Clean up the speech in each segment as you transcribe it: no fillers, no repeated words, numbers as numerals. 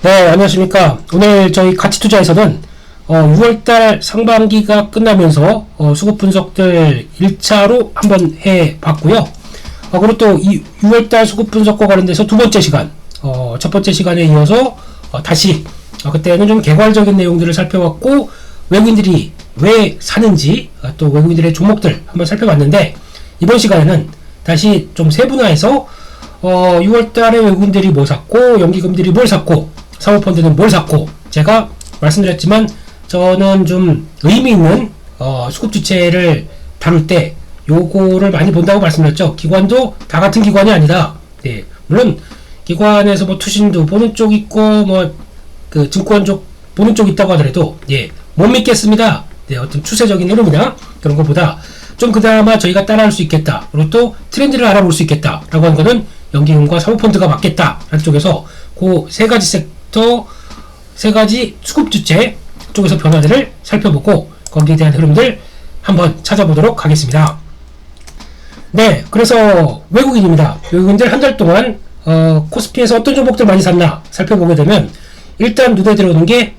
네, 안녕하십니까. 오늘 저희 가치투자에서는 6월달 상반기가 끝나면서 수급 분석들 1차로 한번 해봤고요. 그리고 또 이 6월달 수급 분석과 관련돼서 두 번째 시간, 첫 번째 시간에 이어서 다시 그때는 좀 개괄적인 내용들을 살펴봤고, 외국인들이 왜 사는지, 또 외국인들의 종목들 한번 살펴봤는데, 이번 시간에는 다시 좀 세분화해서 6월달에 외국인들이 뭐 샀고, 연기금들이 뭘 샀고, 사모펀드는 뭘 샀고, 제가 말씀드렸지만 저는 좀 의미있는 수급주체를 다룰 때 요거를 많이 본다고 말씀드렸죠. 기관도 다 같은 기관이 아니다. 네, 물론 기관에서 뭐 투신도 보는 쪽 있고 뭐 그 증권 쪽 보는 쪽 있다고 하더라도 못 믿겠습니다. 네, 어떤 추세적인 흐름이나 그런 것보다 좀 그나마 저희가 따라할 수 있겠다. 그리고 또 트렌드를 알아볼 수 있겠다. 라고 하는 거는 연기금과 사모펀드가 맞겠다. 라는 쪽에서 그 세 가지 섹터, 세 가지 수급 주체 쪽에서 변화들을 살펴보고 거기에 대한 흐름들 한번 찾아보도록 하겠습니다. 네, 그래서 외국인입니다. 외국인들 한 달 동안 코스피에서 어떤 종목들 많이 샀나 살펴보게 되면 일단 눈에 들어오는 게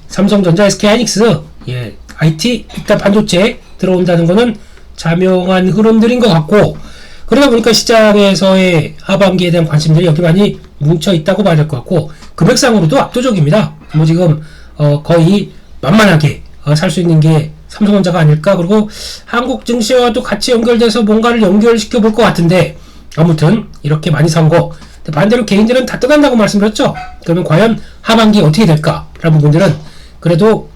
삼성전자, SK하이닉스, IT, 일단 반도체 들어온다는 거는 자명한 흐름들인 것 같고, 그러다 보니까 시장에서의 하반기에 대한 관심들이 여기 많이 뭉쳐 있다고 봐야 될 것 같고, 금액상으로도 압도적입니다. 뭐 지금 거의 만만하게 살 수 있는 게 삼성전자가 아닐까. 그리고 한국 증시와도 같이 연결돼서 뭔가를 연결시켜 볼 것 같은데, 아무튼 이렇게 많이 산 거. 반대로 개인들은 다 떠난다고 말씀드렸죠. 그러면 과연 하반기 어떻게 될까? 라는 부분들은 그래도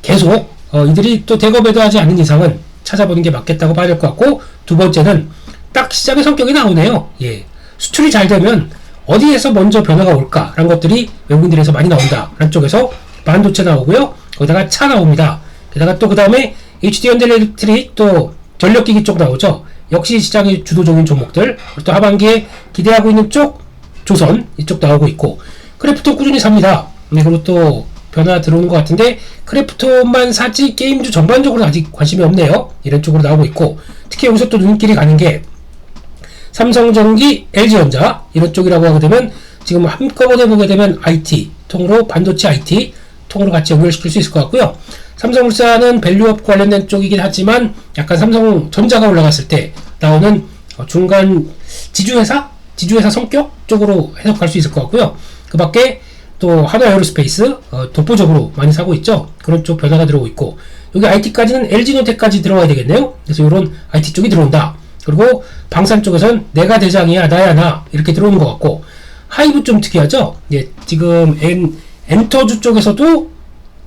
계속 이들이 또 대거 배도하지 않는 이상은 찾아보는 게 맞겠다고 봐야 될 것 같고, 두 번째는 딱 시장의 성격이 나오네요. 수출이 잘 되면 어디에서 먼저 변화가 올까? 라는 것들이 외국인들에서 많이 나온다. 라는 쪽에서 반도체 나오고요. 거기다가 차 나옵니다. 게다가 또 그 다음에 HD현대일렉트릭 또 전력기기 쪽 나오죠. 역시 시장의 주도적인 종목들. 또 하반기에 기대하고 있는 쪽 조선 이쪽 나오고 있고, 크래프톤 꾸준히 삽니다. 그리고 또 변화 들어오는 것 같은데 크래프톤만 사지 게임주 전반적으로 아직 관심이 없네요. 이런 쪽으로 나오고 있고, 특히 여기서 또 눈길이 가는 게 삼성전기, LG전자 이런 쪽이라고 하게 되면 지금 한꺼번에 보게 되면 IT 통으로 반도체 IT 통으로 같이 연결시킬 수 있을 것 같고요. 삼성물산은 밸류업 관련된 쪽이긴 하지만 약간 삼성전자가 올라갔을 때 나오는 중간 지주회사 성격 쪽으로 해석할 수 있을 것 같고요. 그 밖에 또 한화에어로스페이스 독보적으로 많이 사고 있죠. 그런 쪽 변화가 들어오고 있고, 여기 IT까지는 LG노텍까지 들어가야 되겠네요. 그래서 이런 IT 쪽이 들어온다. 그리고 방산 쪽에서는 내가 대장이야 나야 나 이렇게 들어오는 것 같고, 하이브 좀 특이하죠. 지금 엔터주 쪽에서도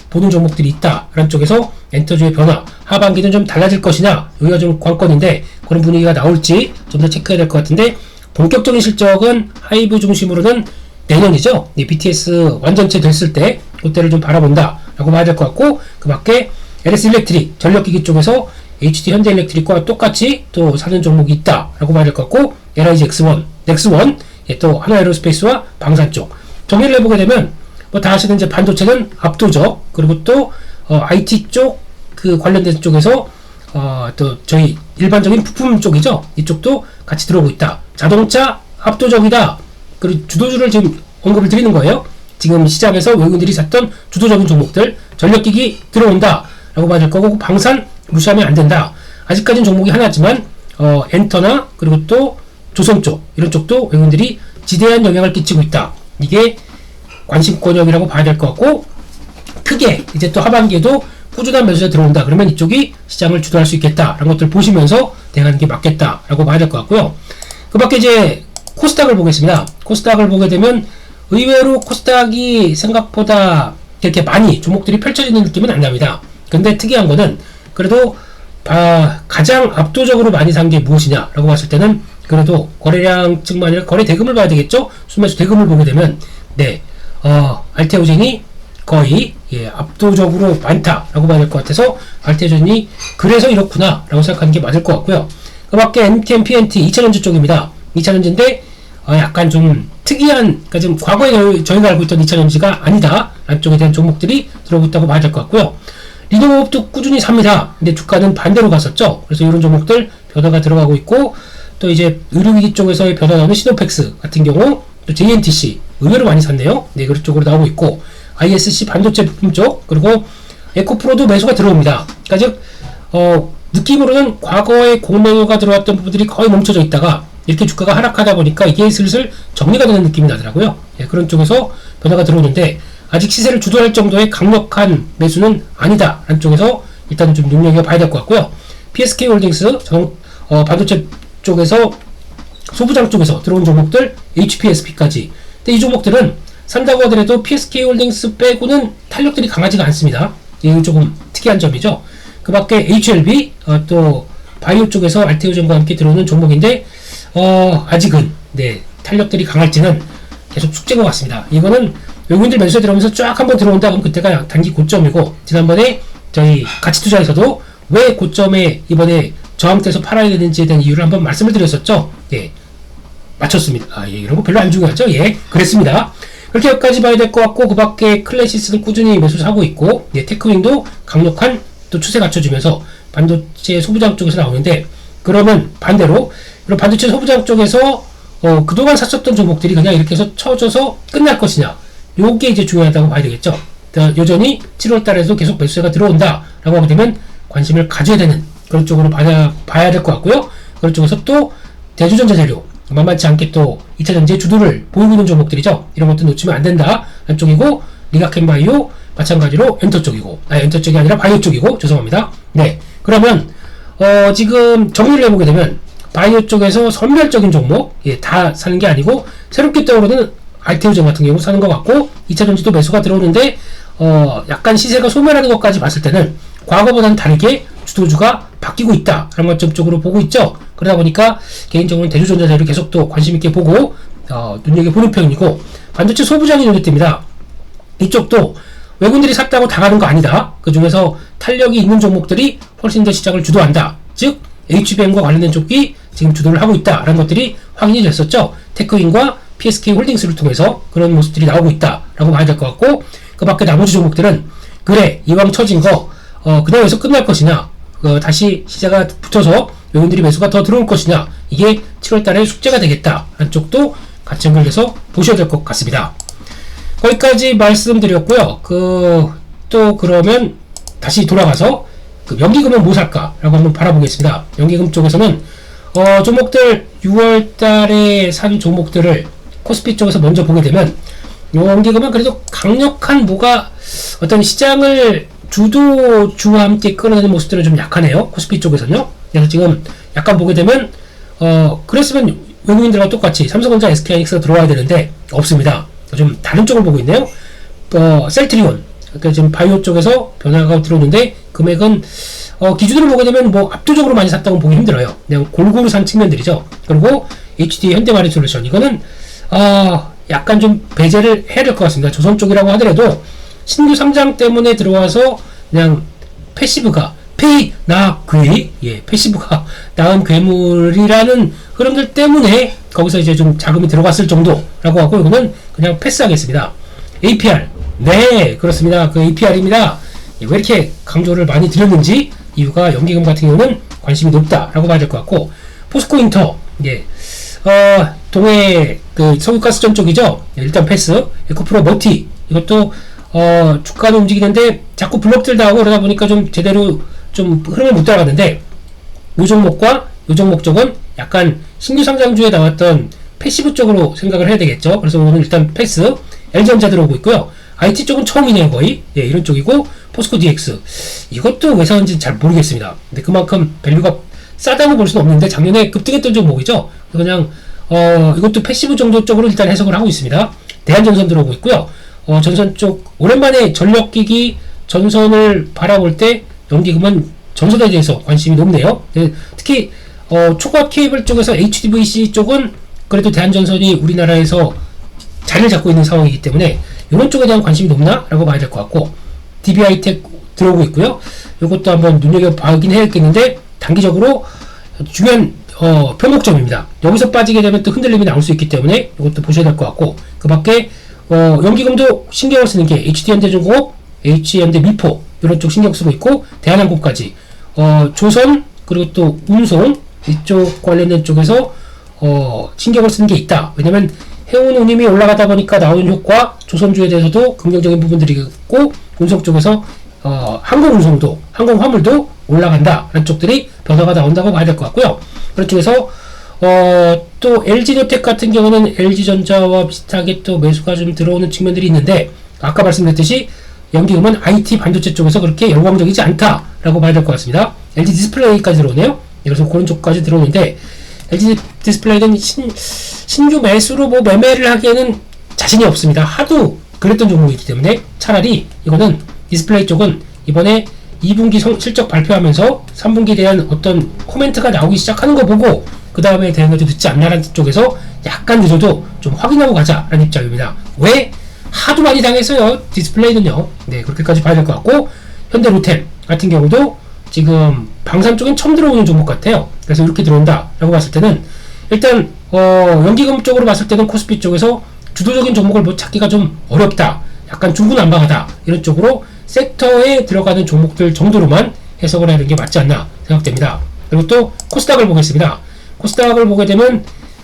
보는 종목들이 있다라는 쪽에서 엔터주의 변화, 하반기는 좀 달라질 것이냐, 여기가 좀 관건인데 그런 분위기가 나올지 좀 더 체크해야 될 것 같은데, 본격적인 실적은 하이브 중심으로는 내년이죠. BTS 완전체 됐을 때 그때를 좀 바라본다 라고 봐야 될 것 같고, 그 밖에 LS일렉트릭 전력기기 쪽에서 HD 현대일렉트릭과 똑같이 또 사는 종목이 있다 라고 봐야 될 것 같고, LIG X1, 넥스원, 또 하나에어로스페이스와 방산 쪽 정리를 해보게 되면 뭐 다 아시는 이제 반도체는 압도적, 그리고 또 IT 쪽 그 관련된 쪽에서 또 저희 일반적인 부품 쪽이죠. 이쪽도 같이 들어오고 있다. 자동차 압도적이다. 그리고 주도주를 지금 언급을 드리는 거예요. 지금 시장에서 외국인들이 샀던 주도적인 종목들, 전력기기 들어온다 라고 봐야 될 거고, 방산 무시하면 안 된다. 아직까지는 종목이 하나지만 엔터나 그리고 또 조선 쪽 이런 쪽도 외국인들이 지대한 영향을 끼치고 있다. 이게 관심권역이라고 봐야 될 것 같고, 크게 이제 또 하반기에도 꾸준한 매수가 들어온다. 그러면 이쪽이 시장을 주도할 수 있겠다. 라는 것들 보시면서 대응하는 게 맞겠다. 라고 봐야 될 것 같고요. 그 밖에 이제 코스닥을 보겠습니다. 코스닥을 보게 되면 의외로 코스닥이 생각보다 이렇게 많이 종목들이 펼쳐지는 느낌은 안 납니다. 근데 특이한 거는 그래도 가장 압도적으로 많이 산 게 무엇이냐 라고 봤을 때는 그래도 거래량 측만 아니라 거래 대금을 봐야 되겠죠. 순매수 대금을 보게 되면 알테오젠이 거의 압도적으로 많다라고 봐야 될 것 같아서, 알테오젠이 그래서 이렇구나 라고 생각하는 게 맞을 것 같고요. 그 밖에 MTM, PNT 2차전지 쪽입니다. 2차전지인데 약간 좀 특이한, 그러니까 지금 과거에 저희가 알고 있던 2차전지가 아니다 라는 쪽에 대한 종목들이 들어오고 있다고 봐야 될 것 같고요. 리노업도 꾸준히 삽니다. 근데 주가는 반대로 갔었죠. 그래서 이런 종목들 변화가 들어가고 있고, 또 이제 의료기기 쪽에서의 변화 나오는 시노펙스 같은 경우, 또 JNTC 의외로 많이 샀네요. 네, 그런 쪽으로 나오고 있고, ISC 반도체 부품 쪽, 그리고 에코프로도 매수가 들어옵니다. 그러니까 즉, 느낌으로는 과거에 공매도가 들어왔던 부분들이 거의 멈춰져 있다가 이렇게 주가가 하락하다 보니까 이게 슬슬 정리가 되는 느낌이 나더라고요. 예, 그런 쪽에서 변화가 들어오는데 아직 시세를 주도할 정도의 강력한 매수는 아니다 라는 쪽에서 일단 좀 눈여겨봐야 될 것 같고요. PSK홀딩스 반도체 쪽에서 소부장 쪽에서 들어온 종목들 HPSP까지, 근데 이 종목들은 산다고 하더라도 PSK홀딩스 빼고는 탄력들이 강하지가 않습니다. 이게 조금 특이한 점이죠. 그 밖에 HLB 또 바이오 쪽에서 알테오전과 함께 들어오는 종목인데 아직은 네, 탄력들이 강할지는 계속 숙제인 것 같습니다. 이거는 외국인들 매수에 들어오면서 쫙 한번 들어온다 그럼 그때가 단기 고점이고, 지난번에 저희 가치투자에서도 왜 고점에 이번에 저항대에서 팔아야 되는지에 대한 이유를 한번 말씀을 드렸었죠. 예, 맞췄습니다. 예, 이런 거 별로 안 중요하죠. 예, 그랬습니다. 그렇게 여기까지 봐야 될 것 같고, 그 밖에 클래시스는 꾸준히 매수 사고 있고, 예, 테크윙도 강력한 또 추세 갖춰주면서 반도체 소부장 쪽에서 나오는데, 그러면 반대로 그럼 반도체 소부장 쪽에서 그동안 샀었던 종목들이 그냥 이렇게 해서 쳐져서 끝날 것이냐, 요게 이제 중요하다고 봐야 되겠죠. 여전히 7월달에도 계속 매수세가 들어온다 라고 하게 되면 관심을 가져야 되는 그런 쪽으로 봐야 될 것 같고요. 그런 쪽에서 또 대주전자 재료 만만치 않게 또 2차전지의 주도를 보이고 있는 종목들이죠. 이런 것도 놓치면 안 된다 라는 쪽이고, 리가켄바이오 마찬가지로 엔터 쪽이고, 엔터 쪽이 아니라 바이오 쪽이고, 죄송합니다. 네, 그러면 지금 정리를 해보게 되면 바이오 쪽에서 선별적인 종목, 예, 다 사는 게 아니고 새롭게 떠오르는 알테오젠 같은 경우 사는 것 같고, 2차전지도 매수가 들어오는데 약간 시세가 소멸하는 것까지 봤을 때는 과거보다는 다르게 주도주가 바뀌고 있다 라는 관점 쪽으로 보고 있죠. 그러다 보니까 개인적으로는 대주전자재를 계속 또 관심있게 보고 눈여겨보는 편이고, 반도체 소부장이 눈에 띕니다. 이쪽도 외국인들이 샀다고 당하는 거 아니다. 그 중에서 탄력이 있는 종목들이 훨씬 더 시장을 주도한다. 즉 HBM과 관련된 쪽이 지금 주도를 하고 있다라는 것들이 확인이 됐었죠. 테크윈과 PSK홀딩스를 통해서 그런 모습들이 나오고 있다라고 봐야 될 것 같고, 그 밖에 나머지 종목들은 그래 이왕 처진 거 그냥 여기서 끝날 것이냐, 다시 시세가 붙어서 외국인들이 매수가 더 들어올 것이냐, 이게 7월달에 숙제가 되겠다라는 쪽도 같이 연결해서 보셔야 될 것 같습니다. 거기까지 말씀드렸고요. 또 그러면 다시 돌아가서 연기금은 뭐 살까라고 한번 바라보겠습니다. 연기금 쪽에서는 종목들 6월달에 산 종목들을 코스피 쪽에서 먼저 보게 되면, 연기금은 그래도 강력한 뭐가 어떤 시장을 주도주와 함께 끌어내는 모습들은 좀 약하네요. 코스피 쪽에서는요. 그래서 지금 약간 보게 되면 그랬으면 외국인들과 똑같이 삼성전자, SK하이닉스가 들어와야 되는데 없습니다. 좀 다른 쪽을 보고 있네요. 셀트리온, 그러니까 지금 바이오 쪽에서 변화가 들어오는데 금액은 기준으로 보게 되면 뭐 압도적으로 많이 샀다고 보기 힘들어요. 그냥 골고루 산 측면들이죠. 그리고 HD 현대마린솔루션, 이거는 약간 좀 배제를 해야 될 것 같습니다. 조선 쪽이라고 하더라도 신규 상장 때문에 들어와서 그냥 패시브가 패시브가 나은 괴물이라는 흐름들 때문에 거기서 이제 좀 자금이 들어갔을 정도라고 하고, 이거는 그냥 패스하겠습니다. APR, 네 그렇습니다. 그 APR입니다. 왜 이렇게 강조를 많이 드렸는지 이유가 연기금 같은 경우는 관심이 높다라고 봐야 될 것 같고, 포스코인터, 예, 동해 그 석유가스전 쪽이죠. 예, 일단 패스. 에코프로 머티, 이것도 주가는 움직이는데 자꾸 블록들 나오고 그러다 보니까 좀 제대로 좀 흐름을 못 따라가는데, 요 종목과 요 종목 쪽은 약간 신규 상장주에 나왔던 패시브 쪽으로 생각을 해야 되겠죠. 그래서 오늘 일단 패스. LG전자 들어오고 있고요. IT 쪽은 처음이네요, 거의. 예, 이런 쪽이고, 포스코 DX. 이것도 왜 사는지 잘 모르겠습니다. 근데 그만큼 밸류가 싸다고 볼 수는 없는데, 작년에 급등했던 종목이죠. 그냥, 이것도 패시브 정도 쪽으로 일단 해석을 하고 있습니다. 대한전선 들어오고 있고요. 전선 쪽, 오랜만에 전력기기 전선을 바라볼 때, 연기금은 전선에 대해서 관심이 높네요. 특히, 초과 케이블 쪽에서 HDVC 쪽은 그래도 대한전선이 우리나라에서 자리를 잡고 있는 상황이기 때문에 이런 쪽에 대한 관심이 높나? 라고 봐야 될 것 같고, DB하이텍 들어오고 있고요. 이것도 한번 눈여겨보긴 해야겠는데, 단기적으로 중요한 표목점입니다. 여기서 빠지게 되면 또 흔들림이 나올 수 있기 때문에 이것도 보셔야 될 것 같고, 그 밖에 연기금도 신경을 쓰는 게 HD현대중공업, H현대미포 이런 쪽 신경 쓰고 있고, 대한항공까지 조선, 그리고 또 운송 이쪽 관련된 쪽에서 신경을 쓰는 게 있다. 왜냐면 해운 운임이 올라가다 보니까 나오는 효과, 조선주에 대해서도 긍정적인 부분들이 있고, 운송 쪽에서 항공 운송도, 항공 화물도 올라간다 라는 쪽들이 변화가 나온다고 봐야 될 것 같고요. 그런 쪽에서 또 LG노텍 같은 경우는 LG전자와 비슷하게 또 매수가 좀 들어오는 측면들이 있는데, 아까 말씀드렸듯이 연기금은 IT 반도체 쪽에서 그렇게 열광적이지 않다라고 봐야 될 것 같습니다. LG 디스플레이까지 들어오네요. 그래서 그런 쪽까지 들어오는데, LG 디스플레이는 신규 매수로 뭐 매매를 하기에는 자신이 없습니다. 하도 그랬던 종목이기 때문에 차라리 이거는 디스플레이 쪽은 이번에 2분기 실적 발표하면서 3분기에 대한 어떤 코멘트가 나오기 시작하는 거 보고 그 다음에 대응을 좀 늦지 않나라는 쪽에서 약간 늦어도 좀 확인하고 가자라는 입장입니다. 왜? 하도 많이 당했어요. 디스플레이는요. 네, 그렇게까지 봐야 될 것 같고, 현대로템 같은 경우도 지금 방산 쪽엔 처음 들어오는 종목 같아요. 그래서 이렇게 들어온다 라고 봤을 때는 일단 연기금 쪽으로 봤을 때는 코스피 쪽에서 주도적인 종목을 뭐 찾기가 좀 어렵다, 약간 중구난방하다, 이런 쪽으로 섹터에 들어가는 종목들 정도로만 해석을 해야 되는 게 맞지 않나 생각됩니다. 그리고 또 코스닥을 보겠습니다. 코스닥을 보게 되면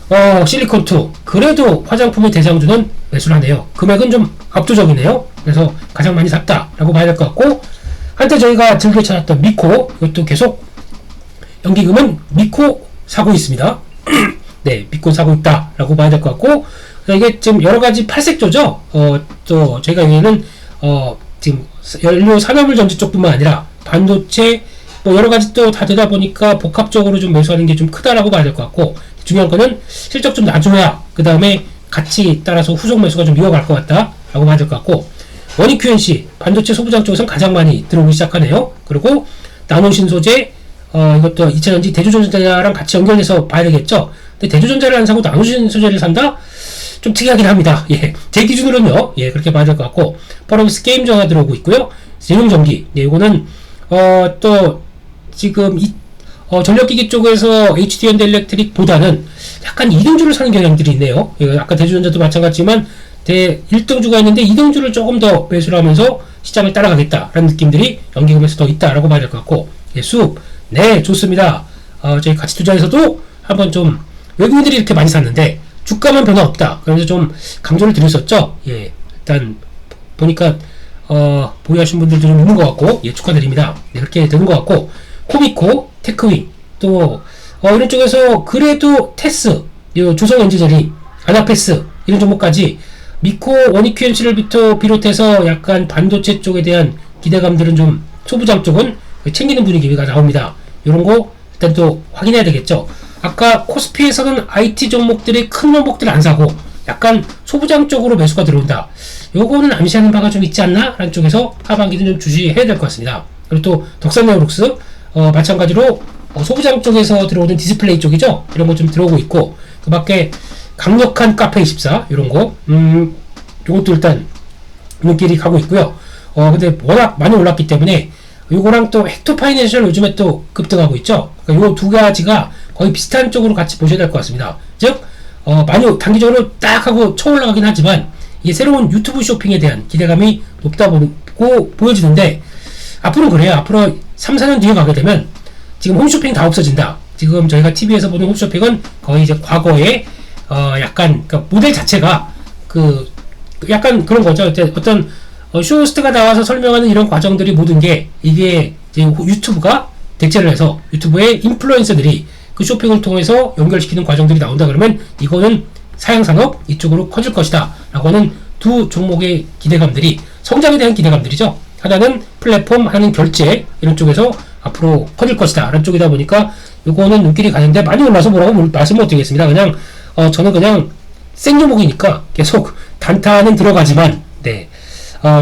실리콘2 그래도 화장품의 대장주는 매수를 하네요. 금액은 좀 압도적이네요. 그래서 가장 많이 샀다라고 봐야 될 것 같고, 한때 저희가 즐겨 찾았던 미코, 이것도 계속 연기금은 미코 사고 있습니다. 네, 미코 사고 있다라고 봐야 될 것 같고, 이게 지금 여러 가지 팔색조죠. 또 저희가 여기는 지금 연료 산화물 전지 쪽뿐만 아니라 반도체 뭐 여러 가지 또 다 되다 보니까 복합적으로 좀 매수하는 게 좀 크다라고 봐야 될 것 같고, 중요한 거는 실적 좀 놔줘야 그 다음에 같이 따라서 후속 매수가 좀 이어갈 것 같다라고 봐야 될 것 같고, 원익 QNC 반도체 소부장 쪽에서는 가장 많이 들어오기 시작하네요. 그리고 나노신소재 이것도 2차전지 대주전자랑 같이 연결해서 봐야 되겠죠. 근데 대주전자를 안 사고 나노신소재를 산다? 좀 특이하긴 합니다. 예, 제 기준으로는요. 예, 그렇게 봐야 될 것 같고, 퍼럭스 게임 전화 들어오고 있고요. 제용전기, 예, 이거는 또 지금 전력기기 쪽에서 HD현대일렉트릭보다는 약간 2등주를 사는 경향들이 있네요. 예, 아까 대주전자도 마찬가지지만 1등주가 있는데 2등주를 조금 더 매수를 하면서 시장을 따라가겠다라는 느낌들이 연기금에서 더 있다라고 봐야 될 것 같고, 예, 수업, 네, 좋습니다. 저희 가치투자에서도 한번 좀 외국인들이 이렇게 많이 샀는데 주가만 변화 없다, 그래서 좀 강조를 드렸었죠. 예, 일단 보니까 보유하신 분들도 좀 있는 것 같고, 예, 축하드립니다. 네, 그렇게 되는 것 같고, 코미코, 테크윙, 또 이런 쪽에서 그래도 테스, 조성엔지니어링, 아나페스 이런 종목까지 미코, 원익 QNC를 비롯해서 약간 반도체 쪽에 대한 기대감들은 좀 소부장 쪽은 챙기는 분위기가 나옵니다. 이런 거 일단 또 확인해야 되겠죠. 아까 코스피에서는 IT 종목들이 큰 종목들 안 사고 약간 소부장 쪽으로 매수가 들어온다, 요거는 암시하는 바가 좀 있지 않나? 라는 쪽에서 하반기는 좀 주시해야 될 것 같습니다. 그리고 또 덕산네오룩스 마찬가지로 소부장 쪽에서 들어오는 디스플레이 쪽이죠. 이런 거 좀 들어오고 있고, 그 밖에 강력한 카페24 이런 거 요것도 일단 눈길이 가고 있고요. 근데 워낙 많이 올랐기 때문에 요거랑 또 헥토파이낸셜 요즘에 또 급등하고 있죠. 그러니까 요 두 가지가 거의 비슷한 쪽으로 같이 보셔야 될 것 같습니다. 즉 많이 단기적으로 딱 하고 쳐 올라가긴 하지만 이게 새로운 유튜브 쇼핑에 대한 기대감이 높다고 보여지는데, 앞으로는 그래요. 앞으로 3, 4년 뒤에 가게 되면 지금 홈쇼핑 다 없어진다. 지금 저희가 TV에서 보는 홈쇼핑은 거의 이제 과거에 약간 그러니까 모델 자체가 약간 그런 거죠. 어떤 쇼호스트가 나와서 설명하는 이런 과정들이 모든 게 이게 이제 유튜브가 대체를 해서 유튜브의 인플루언서들이 그 쇼핑을 통해서 연결시키는 과정들이 나온다 그러면 이거는 사양산업 이쪽으로 커질 것이다 라고 하는 두 종목의 기대감들이, 성장에 대한 기대감들이죠. 하나는 플랫폼, 하나는 결제, 이런 쪽에서 앞으로 커질 것이다 라는 쪽이다 보니까 요거는 눈길이 가는데, 많이 올라서 뭐라고 말씀 못 드리겠습니다. 그냥 저는 그냥 생종목이니까 계속 단타는 들어가지만, 네,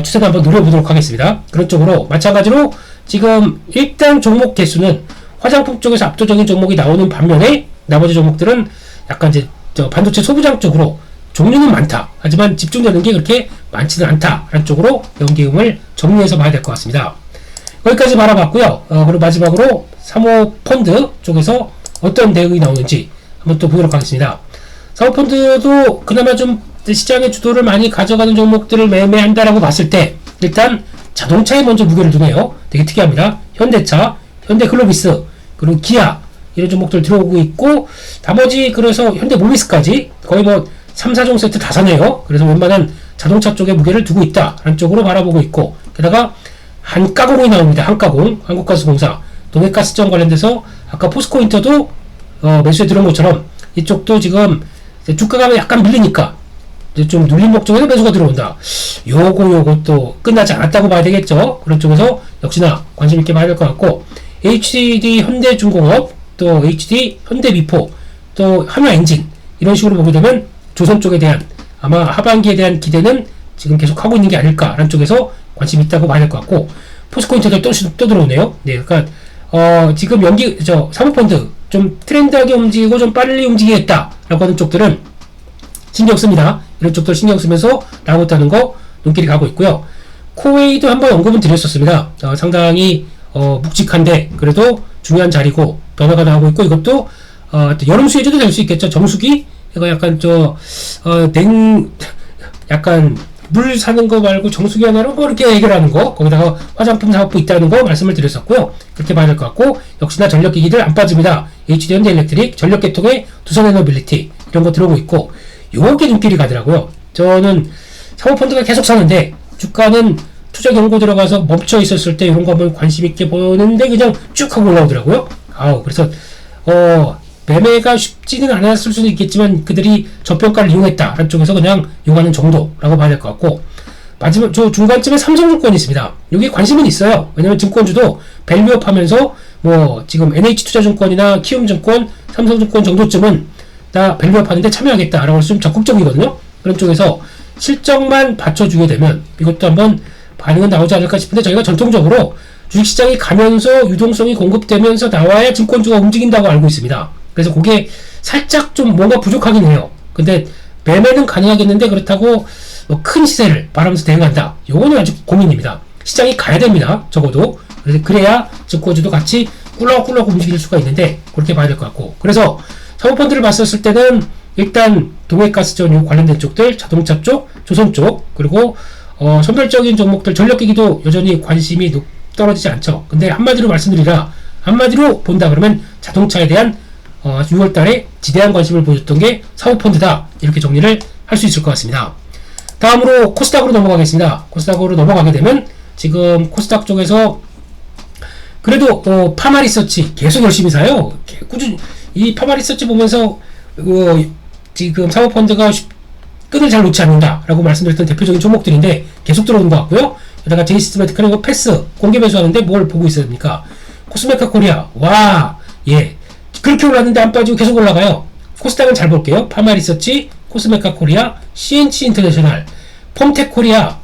추세도 한번 노려보도록 하겠습니다. 그런 쪽으로 마찬가지로 지금 일단 종목 개수는 화장품 쪽에서 압도적인 종목이 나오는 반면에 나머지 종목들은 약간 이제 반도체 소부장 쪽으로 종류는 많다, 하지만 집중되는 게 그렇게 많지는 않다 라는 쪽으로 연기금을 정리해서 봐야 될 것 같습니다. 거기까지 바라봤고요. 그리고 마지막으로 사모펀드 쪽에서 어떤 대응이 나오는지 한번 또 보도록 하겠습니다. 사모펀드도 그나마 좀 시장의 주도를 많이 가져가는 종목들을 매매한다라고 봤을 때 일단 자동차에 먼저 무게를 두네요. 되게 특이합니다. 현대차, 현대글로비스, 그리고 기아 이런 종목들 들어오고 있고, 나머지 그래서 현대모비스까지 거의 뭐 3, 4종 세트 다 사네요. 그래서 웬만한 자동차 쪽에 무게를 두고 있다 라는 쪽으로 바라보고 있고, 게다가 한가공이 나옵니다. 한가공, 한국가스공사, 동해가스전 관련돼서 아까 포스코인터도 매수에 들어온 것처럼 이쪽도 지금 주가가 약간 밀리니까 좀 눌린 목적에서 매수가 들어온다. 요것도 끝나지 않았다고 봐야 되겠죠. 그런 쪽에서 역시나 관심 있게 봐야 될 것 같고, HD 현대중공업, 또 HD 현대미포, 또 한화엔진, 이런 식으로 보게 되면 조선 쪽에 대한 아마 하반기에 대한 기대는 지금 계속 하고 있는 게 아닐까라는 쪽에서 관심이 있다고 봐야 될 것 같고, 포스코인터도 또 들어오네요. 네, 그러니까 지금 사모펀드 좀 트렌드하게 움직이고 좀 빨리 움직이겠다라고 하는 쪽들은 신경 씁니다. 이런 쪽들 신경 쓰면서 나오고 있다는 거 눈길이 가고 있고요. 코웨이도 한번 언급은 드렸었습니다. 상당히 묵직한데 그래도 중요한 자리고 변화가 나오고 있고, 이것도 여름 수혜주도 될 수 있겠죠. 정수기, 이거 약간 약간 물 사는 거 말고 정수기 하나로 뭐 이렇게 해결하는 거, 거기다가 화장품 사업부 있다는 거 말씀을 드렸었고요. 그렇게 봐야 될 것 같고, 역시나 전력기기들 안 빠집니다. HD 현대일렉트릭, 전력계통의 두산에너빌리티, 이런 거 들어오고 있고, 요게 눈길이 가더라고요. 저는 사모펀드가 계속 사는데 주가는 투자 경고 들어가서 멈춰 있었을 때 이런 거 한번 관심 있게 보는데 그냥 쭉 하고 올라오더라고요. 그래서 매매가 쉽지는 않았을 수도 있겠지만 그들이 저평가를 이용했다 라는 쪽에서 그냥 이용하는 정도라고 봐야 될 것 같고, 마지막 중간쯤에 삼성증권이 있습니다. 여기 관심은 있어요. 왜냐면 증권주도 밸류업 하면서 뭐 지금 NH투자증권이나 키움증권, 삼성증권 정도쯤은 나 밸류업 하는데 참여하겠다라고 해서 좀 적극적이거든요. 그런 쪽에서 실적만 받쳐주게 되면 이것도 한번 반응은 나오지 않을까 싶은데, 저희가 전통적으로 주식시장이 가면서 유동성이 공급되면서 나와야 증권주가 움직인다고 알고 있습니다. 그래서 그게 살짝 좀 뭔가 부족하긴 해요. 근데 매매는 가능하겠는데 그렇다고 뭐 큰 시세를 바라면서 대응한다, 요거는 아직 고민입니다. 시장이 가야 됩니다. 적어도. 그래야 증권주도 같이 꿀럭꿀럭 움직일 수가 있는데 그렇게 봐야 될 것 같고, 그래서 사모펀드를 봤었을 때는 일단 동해가스전 관련된 쪽들, 자동차 쪽, 조선 쪽, 그리고 선별적인 종목들, 전력기기도 여전히 관심이 떨어지지 않죠. 근데 한마디로 말씀드리라, 한마디로 본다 그러면 자동차에 대한 6월달에 지대한 관심을 보였던 게 사모펀드다, 이렇게 정리를 할 수 있을 것 같습니다. 다음으로 코스닥으로 넘어가겠습니다. 코스닥으로 넘어가게 되면 지금 코스닥 쪽에서 그래도 파마리서치 계속 열심히 사요. 꾸준히 이 파마리서치 보면서 지금 사모펀드가 끈을 잘 놓지 않는다 라고 말씀드렸던 대표적인 종목들인데 계속 들어오는 것 같고요. 게다가 제이시스테마틱하는 패스 공개 매수하는데 뭘 보고 있어야 됩니까? 코스메카 코리아, 그렇게 올랐는데 안 빠지고 계속 올라가요. 코스닥은 잘 볼게요. 파마리서치, 코스메카 코리아, CNC 인터내셔널, 펌텍 코리아,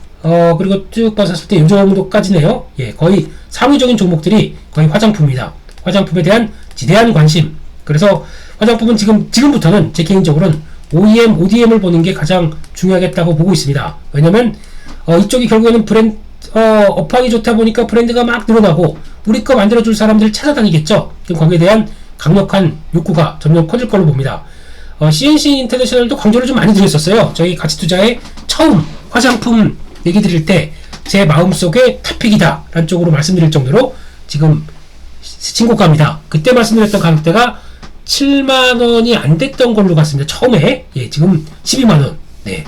그리고 쭉 봤었을 때 이 정도까지네요. 거의 상위적인 종목들이 거의 화장품입니다. 화장품에 대한 지대한 관심. 그래서 화장품은 지금부터는 제 개인적으로는 OEM, ODM을 보는 게 가장 중요하겠다고 보고 있습니다. 왜냐면 이쪽이 결국에는 업황이 좋다 보니까 브랜드가 막 늘어나고 우리 거 만들어줄 사람들을 찾아다니겠죠. 그럼 거기에 대한 강력한 욕구가 점점 커질 걸로 봅니다. CNC 인터내셔널도 강조를 좀 많이 드렸었어요. 저희 가치투자에 처음 화장품 얘기 드릴 때 제 마음속에 탑픽이다 라는 쪽으로 말씀드릴 정도로 지금 신고가입니다. 그때 말씀드렸던 가격대가 7만원이 안 됐던 걸로 갔습니다. 처음에. 지금 12만원. 네.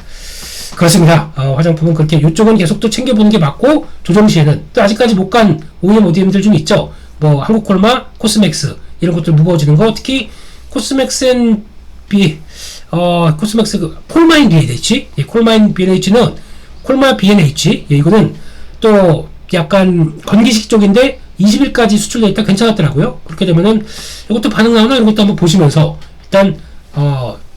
그렇습니다. 화장품은 그렇게 이쪽은 계속 또 챙겨보는 게 맞고, 조정 시에는 또 아직까지 못 간 OEM, ODM들 좀 있죠. 뭐 한국콜마, 코스맥스 이런 것들 무거워지는 거, 특히 코스맥스는 콜마인 BNH, 콜마인 BNH는 콜마 BNH, 이거는 또 약간 건기식 쪽인데 20일까지 수출되어 있다 괜찮았더라고요. 그렇게 되면은 이것도 반응 나오나 이런 것도 한번 보시면서 일단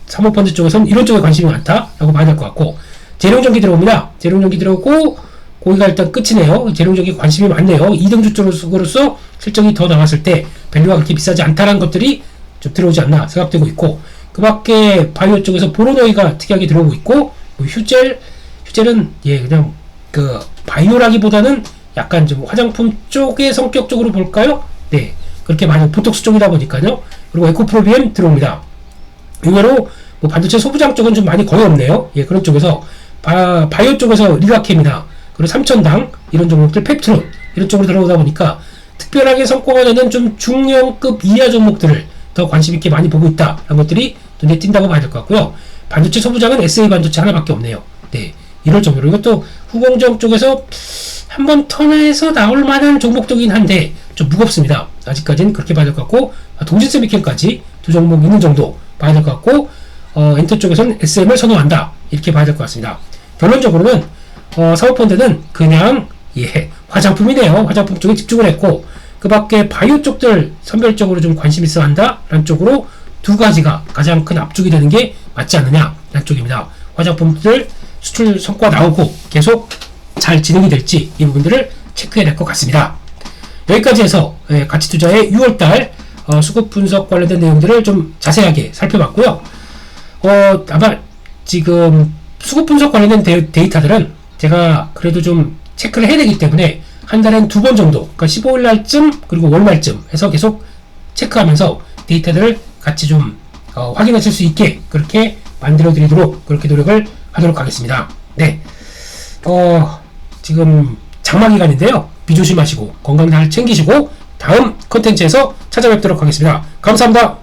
사모펀드 쪽에서는 이런 쪽에 관심이 많다라고 봐야 될 것 같고, 재룡전기 들어옵니다. 재룡전기 들어오고 거기가 일단 끝이네요. 재룡전기 관심이 많네요. 2등주 쪽으로서 실적이 더 나왔을 때 밸류가 그렇게 비싸지 않다라는 것들이 좀 들어오지 않나 생각되고 있고, 그 밖에 바이오 쪽에서 보로노이가 특이하게 들어오고 있고, 뭐 휴젤은 그냥 그 바이오라기보다는 약간 좀 화장품 쪽의 성격적으로 볼까요? 네, 그렇게 많이 보톡스 쪽이다 보니까요. 그리고 에코프로비엠 들어옵니다. 의외로 뭐 반도체 소부장 쪽은 좀 많이 거의 없네요. 그런 쪽에서 바이오 쪽에서 리라케입니다. 그리고 삼천당 이런 종목들, 펩트론 이런 쪽으로 들어오다 보니까 특별하게 성과가 되는 좀 중형급 이하 종목들을 더 관심 있게 많이 보고 있다라는 것들이 눈에 띈다고 봐야 될 것 같고요. 반도체 소부장은 SA 반도체 하나밖에 없네요. 네, 이럴 정도로. 이것도 후공정 쪽에서 한번 턴에서 나올 만한 종목이긴 한데 좀 무겁습니다. 아직까지는 그렇게 봐야 될 것 같고, 동진세미캠까지 두 종목 있는 정도 봐야 될 것 같고, 엔터 쪽에서는 SM을 선호한다, 이렇게 봐야 될 것 같습니다. 결론적으로는 사모펀드는 그냥 화장품이네요. 화장품 쪽에 집중을 했고, 그 밖에 바이오 쪽들 선별적으로 좀 관심 있어 한다 라는 쪽으로 두 가지가 가장 큰 압축이 되는 게 맞지 않느냐 라는 쪽입니다. 화장품들 수출 성과 나오고 계속 잘 진행이 될지 이 부분들을 체크해야 될 것 같습니다. 여기까지 해서 가치투자의 6월달 수급 분석 관련된 내용들을 좀 자세하게 살펴봤고요. 아마 지금 수급 분석 관련된 데이터들은 제가 그래도 좀 체크를 해야 되기 때문에 한 달엔 2번 정도, 그러니까 15일 날쯤 그리고 월말쯤 해서 계속 체크하면서 데이터들을 같이 좀 확인하실 수 있게 그렇게 만들어 드리도록 그렇게 노력을 하도록 하겠습니다. 네. 지금 장마 기간인데요. 비 조심하시고 건강 잘 챙기시고 다음 컨텐츠에서 찾아뵙도록 하겠습니다. 감사합니다.